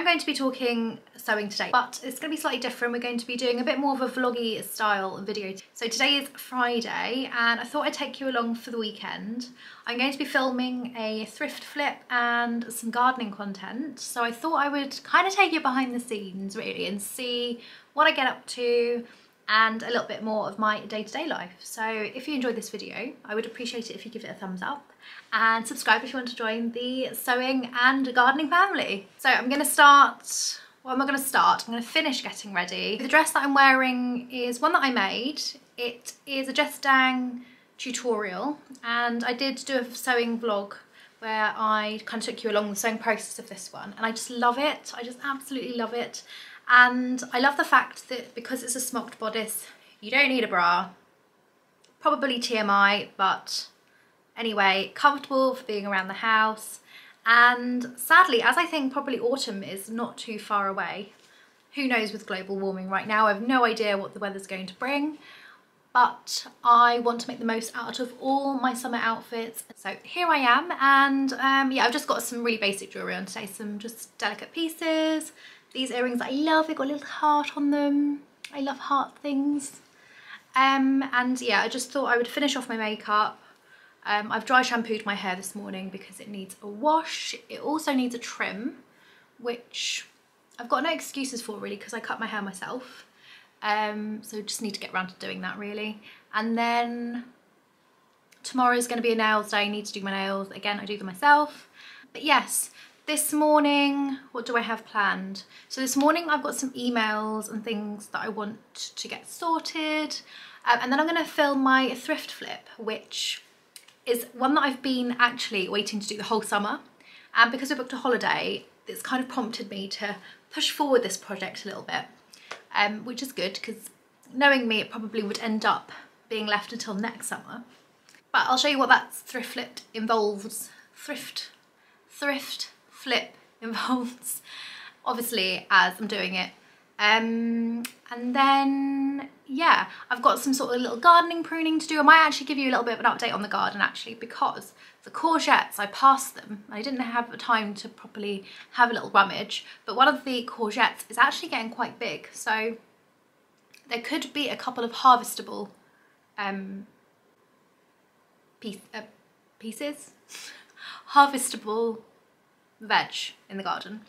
going to be talking sewing today, but it's going to be slightly different. We're going to be doing a bit more of a vloggy style video. So today is Friday and I thought I'd take you along for the weekend. I'm going to be filming a thrift flip and some gardening content. So I thought I would kind of take you behind the scenes really and see what I get up to and a little bit more of my day-to-day life. So if you enjoyed this video, I would appreciate it if you give it a thumbs up and subscribe if you want to join the sewing and gardening family. So I'm going to start, what am I going to start? I'm going to finish getting ready. The dress that I'm wearing is one that I made. It is a Just Dang tutorial and I did do a sewing vlog where I kind of took you along the sewing process of this one and I just love it. I just absolutely love it. And I love the fact that because it's a smocked bodice, you don't need a bra. Probably TMI, but anyway, comfortable for being around the house. And sadly, as I think probably autumn is not too far away, who knows with global warming right now, I have no idea what the weather's going to bring, but I want to make the most out of all my summer outfits. So here I am, and yeah, I've just got some really basic jewellery on today, some just delicate pieces. These earrings that I love, they've got a little heart on them. I love heart things. And yeah, I just thought I would finish off my makeup. I've dry shampooed my hair this morning because it needs a wash. It also needs a trim, which I've got no excuses for really because I cut my hair myself. So just need to get around to doing that really. And then tomorrow's going to be a nails day. I need to do my nails. Again, I do them myself. But yes, this morning, what do I have planned? So this morning I've got some emails and things that I want to get sorted. And then I'm going to film my thrift flip, which is one that I've been actually waiting to do the whole summer. And because we booked a holiday, it's kind of prompted me to push forward this project a little bit, which is good because knowing me, it probably would end up being left until next summer. But I'll show you what that thrift flip involves. Thrift flip involves, obviously, as I'm doing it. And then, yeah, I've got some sort of little gardening pruning to do. I might actually give you a little bit of an update on the garden actually, because the courgettes, I passed them. I didn't have time to properly have a little rummage, but one of the courgettes is actually getting quite big. So there could be a couple of harvestable pieces, harvestable veg in the garden.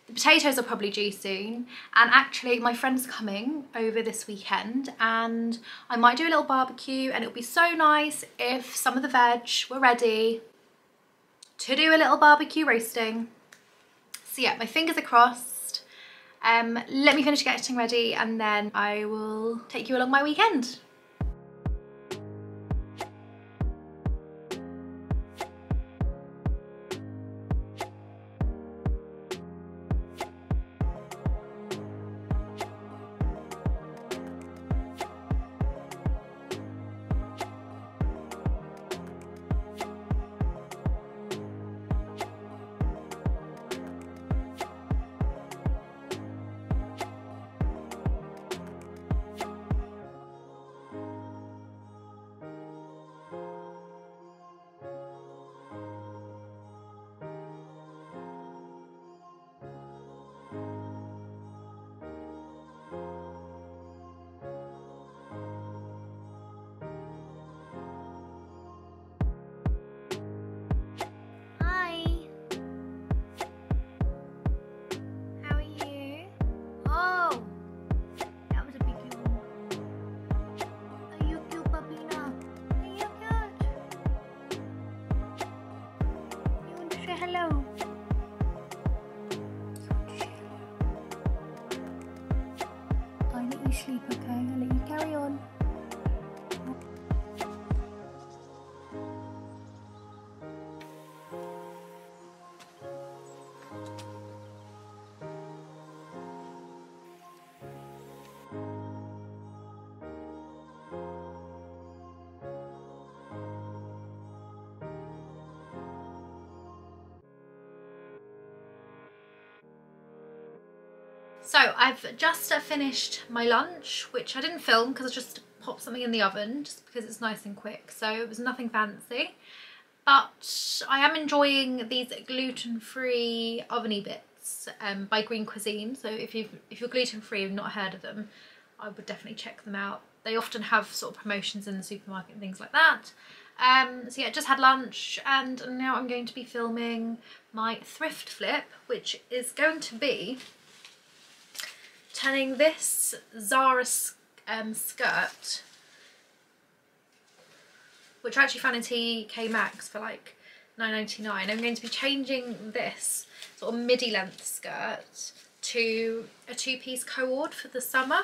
The potatoes are probably due soon, and actually my friend's coming over this weekend and I might do a little barbecue, and it would be so nice if some of the veg were ready to do a little barbecue roasting. So yeah, my fingers are crossed. Let me finish getting ready and then I will take you along my weekend. Sleep, okay? I'll let you carry on. So I've just finished my lunch, which I didn't film because I just popped something in the oven just because it's nice and quick. So it was nothing fancy, but I am enjoying these gluten-free oveny bits. Biscuits by Green Cuisine. So if you're gluten free and not heard of them, I would definitely check them out. They often have sort of promotions in the supermarket and things like that. So yeah, just had lunch and now I'm going to be filming my thrift flip, which is going to be turning this Zara skirt, which I actually found in TK Maxx for like £9.99. I'm going to be changing this sort of midi length skirt to a two-piece cord for the summer.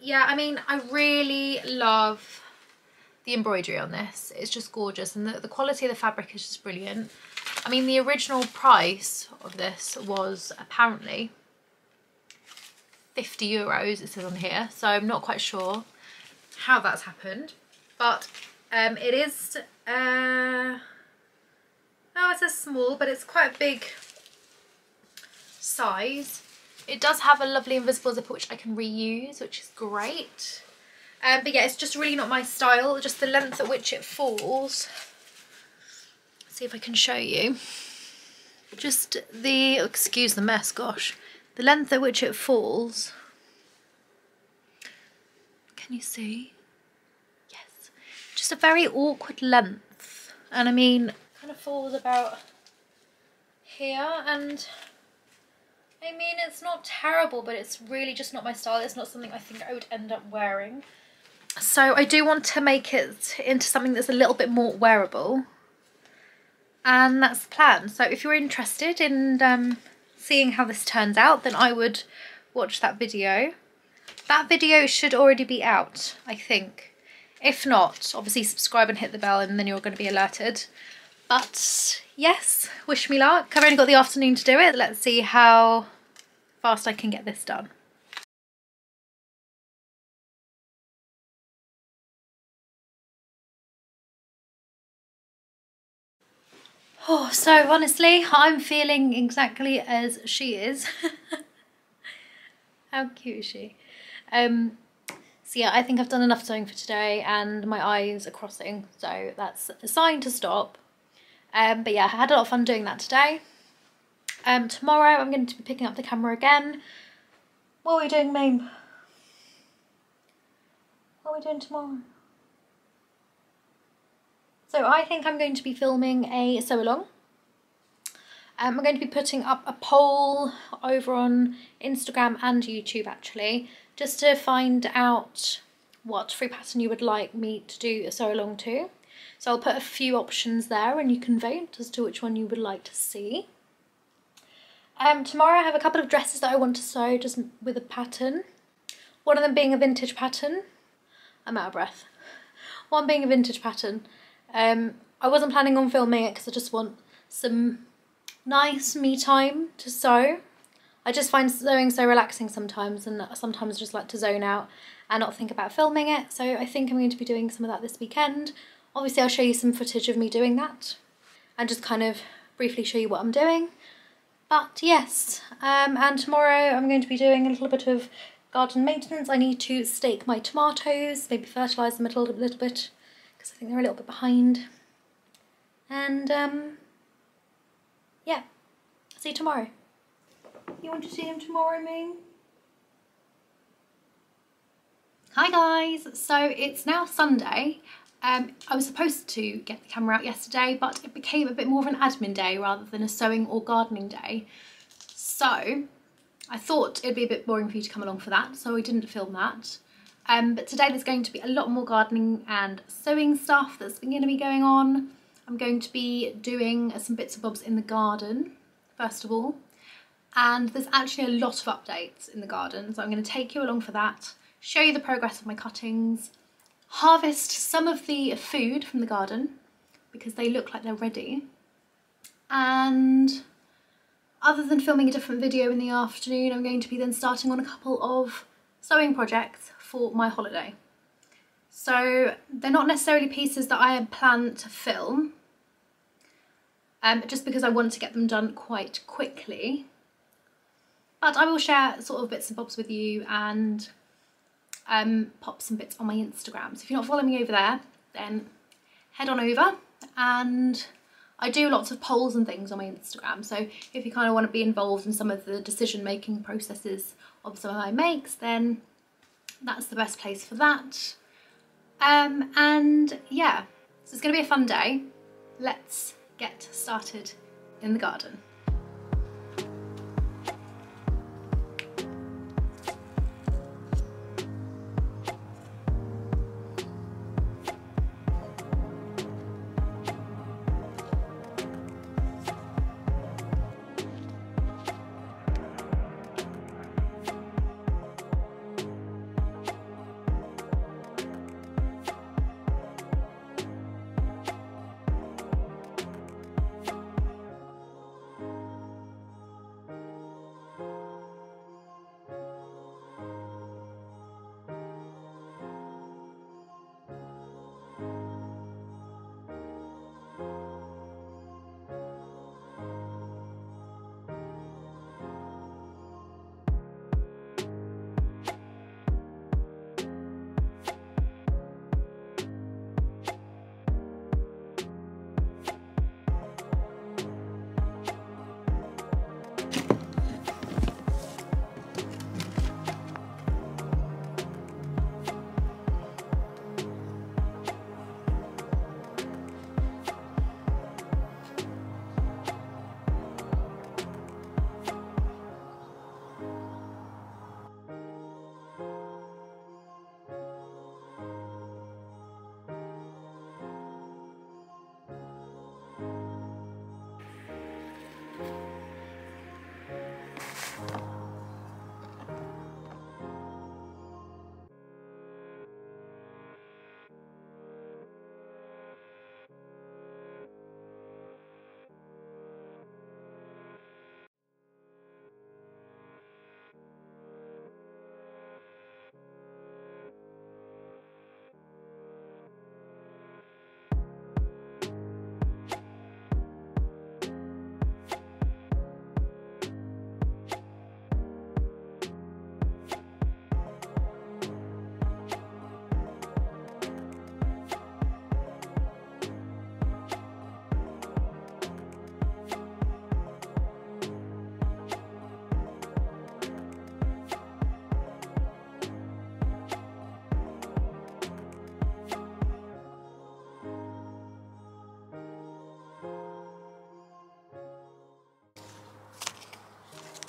Yeah, I mean, I really love the embroidery on this. It's just gorgeous, and the quality of the fabric is just brilliant. I mean, the original price of this was apparently €50, it says on here, so I'm not quite sure how that's happened, but it is oh, it says small, but it's quite a big size. It does have a lovely invisible zipper which I can reuse, which is great. But yeah, it's just really not my style, just the length at which it falls. Let's see if I can show you. Just the, excuse the mess, gosh. The length at which it falls. Can you see? Yes. Just a very awkward length. And I mean, kind of falls about here, and I mean, it's not terrible, but it's really just not my style. It's not something I think I would end up wearing. So I do want to make it into something that's a little bit more wearable. And that's the plan. So if you're interested in seeing how this turns out, then I would watch that video. That video should already be out, I think. If not, obviously subscribe and hit the bell and then you're going to be alerted. But yes, wish me luck. I've only got the afternoon to do it. Let's see how fast I can get this done. Oh, so honestly, I'm feeling exactly as she is. How cute is she? So yeah, I think I've done enough sewing for today and my eyes are crossing, so that's a sign to stop. But yeah, I had a lot of fun doing that today. Tomorrow I'm going to be picking up the camera again. What are we doing, Mame? What are we doing tomorrow? So I think I'm going to be filming a sew along. I'm going to be putting up a poll over on Instagram and YouTube actually, just to find out what free pattern you would like me to do a sew along to. So I'll put a few options there and you can vote as to which one you would like to see. Tomorrow I have a couple of dresses that I want to sew just with a pattern. One of them being a vintage pattern. I'm out of breath. One being a vintage pattern. I wasn't planning on filming it because I just want some nice me time to sew. I just find sewing so relaxing sometimes, and sometimes I just like to zone out and not think about filming it. So I think I'm going to be doing some of that this weekend. Obviously I'll show you some footage of me doing that and just kind of briefly show you what I'm doing. But yes, and tomorrow I'm going to be doing a little bit of garden maintenance. I need to stake my tomatoes, maybe fertilise them a little bit because I think they're a little bit behind. And yeah, see you tomorrow. You want to see him tomorrow, Ming? Hi guys, so it's now Sunday. I was supposed to get the camera out yesterday, but it became a bit more of an admin day rather than a sewing or gardening day. So I thought it'd be a bit boring for you to come along for that, so I didn't film that. But today there's going to be a lot more gardening and sewing stuff that's going to be going on. I'm going to be doing some bits and bobs in the garden, first of all. And there's actually a lot of updates in the garden, so I'm going to take you along for that, show you the progress of my cuttings, harvest some of the food from the garden because they look like they're ready. And other than filming a different video in the afternoon, I'm going to be then starting on a couple of sewing projects for my holiday. So they're not necessarily pieces that I had planned to film, just because I want to get them done quite quickly. But I will share sort of bits and bobs with you and pop some bits on my Instagram. So if you're not following me over there, then head on over and I do lots of polls and things on my Instagram, so if you kind of want to be involved in some of the decision-making processes of some of my makes, then that's the best place for that. And yeah, so it's going to be a fun day. Let's get started in the garden.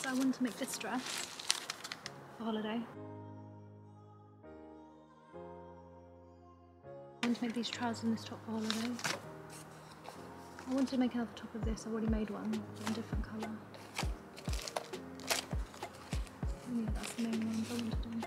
I wanted to make this dress for holiday. I want to make these trousers and this top for holiday. I wanted to make another top of this. I've already made one, but in a different colour. Yeah, that's the main ones I want to do.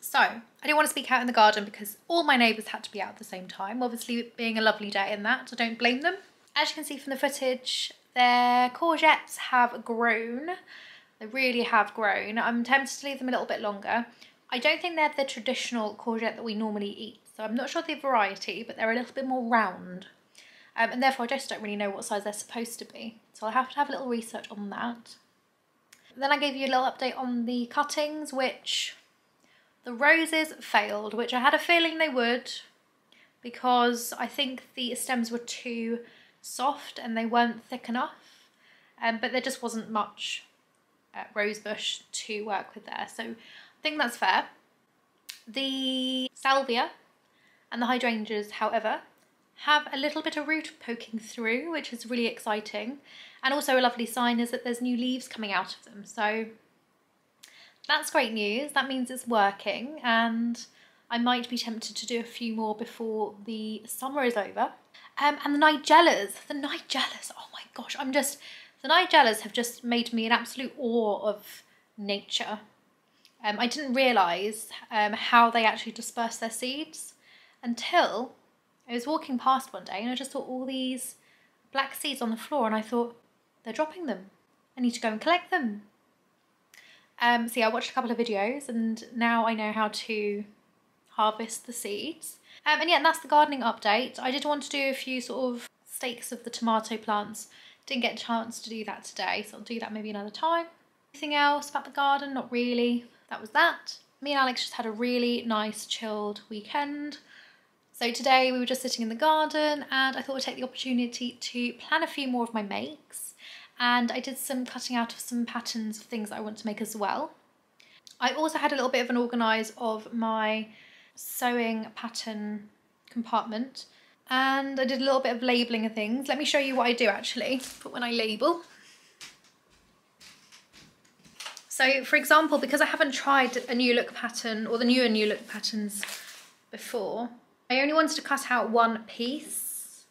So, I didn't want to speak out in the garden because all my neighbours had to be out at the same time. Obviously, it being a lovely day in that, I don't blame them. As you can see from the footage, their courgettes have grown. They really have grown. I'm tempted to leave them a little bit longer. I don't think they're the traditional courgette that we normally eat, so I'm not sure the variety, but they're a little bit more round. And therefore, I just don't really know what size they're supposed to be. So I'll have to have a little research on that. Then I gave you a little update on the cuttings, which the roses failed, which I had a feeling they would, because I think the stems were too soft and they weren't thick enough. But there just wasn't much rose bush to work with there, so I think that's fair. The salvia and the hydrangeas, however, have a little bit of root poking through, which is really exciting. And also a lovely sign is that there's new leaves coming out of them. So that's great news. That means it's working, and I might be tempted to do a few more before the summer is over. And the Nigellas, oh my gosh, the Nigellas have just made me in absolute awe of nature. I didn't realise how they actually disperse their seeds until I was walking past one day and I just saw all these black seeds on the floor and I thought, they're dropping them. I need to go and collect them. So yeah, I watched a couple of videos and now I know how to harvest the seeds. And yeah, and that's the gardening update. I did want to do a few sort of stakes of the tomato plants. Didn't get a chance to do that today, so I'll do that maybe another time. Anything else about the garden? Not really. That was that. Me and Alex just had a really nice chilled weekend. So today we were just sitting in the garden and I thought I'd take the opportunity to plan a few more of my makes. And I did some cutting out of some patterns of things that I want to make as well. I also had a little bit of an organise of my sewing pattern compartment and I did a little bit of labelling of things. Let me show you what I do actually, but when I label. So for example, because I haven't tried a new look pattern or the newer new look patterns before, I only wanted to cut out one piece,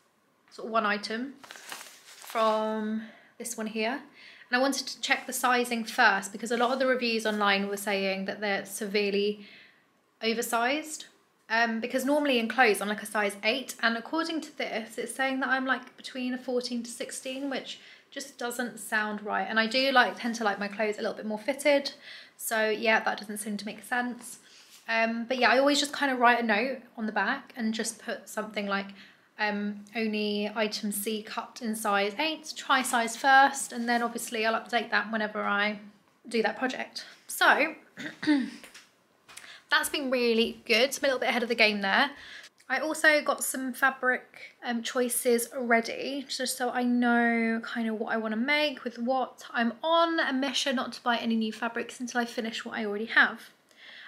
sort of one item from this one here. And I wanted to check the sizing first because a lot of the reviews online were saying that they're severely oversized. Because normally in clothes I'm like a size 8 and according to this it's saying that I'm like between a 14 to 16, which just doesn't sound right. And I do tend to like my clothes a little bit more fitted. So yeah, that doesn't seem to make sense. But yeah, I always just kind of write a note on the back and just put something like only item C cut in size 8, try size first, and then obviously I'll update that whenever I do that project. So that's been really good. So I'm a little bit ahead of the game there. I also got some fabric choices ready, just so I know kind of what I want to make with what. I'm on a mission not to buy any new fabrics until I finish what I already have.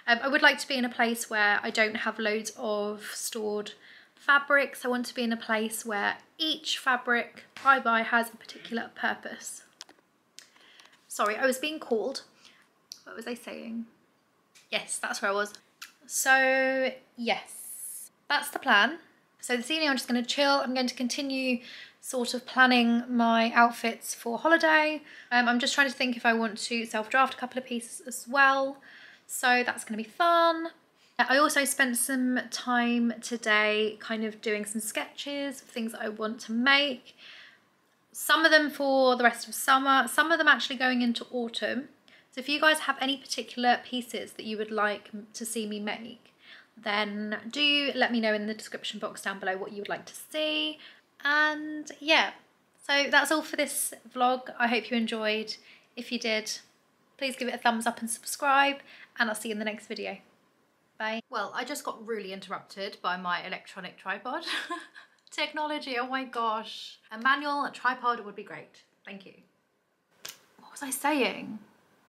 I would like to be in a place where I don't have loads of stored fabrics. I want to be in a place where each fabric I buy has a particular purpose. Sorry, I was being called. What was I saying? Yes, that's where I was. So yes, that's the plan. So this evening I'm just going to chill. I'm going to continue sort of planning my outfits for holiday. I'm just trying to think if I want to self-draft a couple of pieces as well. So that's going to be fun. I also spent some time today kind of doing some sketches of things that I want to make. Some of them for the rest of summer, some of them actually going into autumn. So if you guys have any particular pieces that you would like to see me make, then do let me know in the description box down below what you would like to see. And yeah, so that's all for this vlog. I hope you enjoyed. If you did, please give it a thumbs up and subscribe, and I'll see you in the next video. Bye. Well, I just got really interrupted by my electronic tripod. Technology, oh my gosh. A manual, a tripod would be great. Thank you. What was I saying?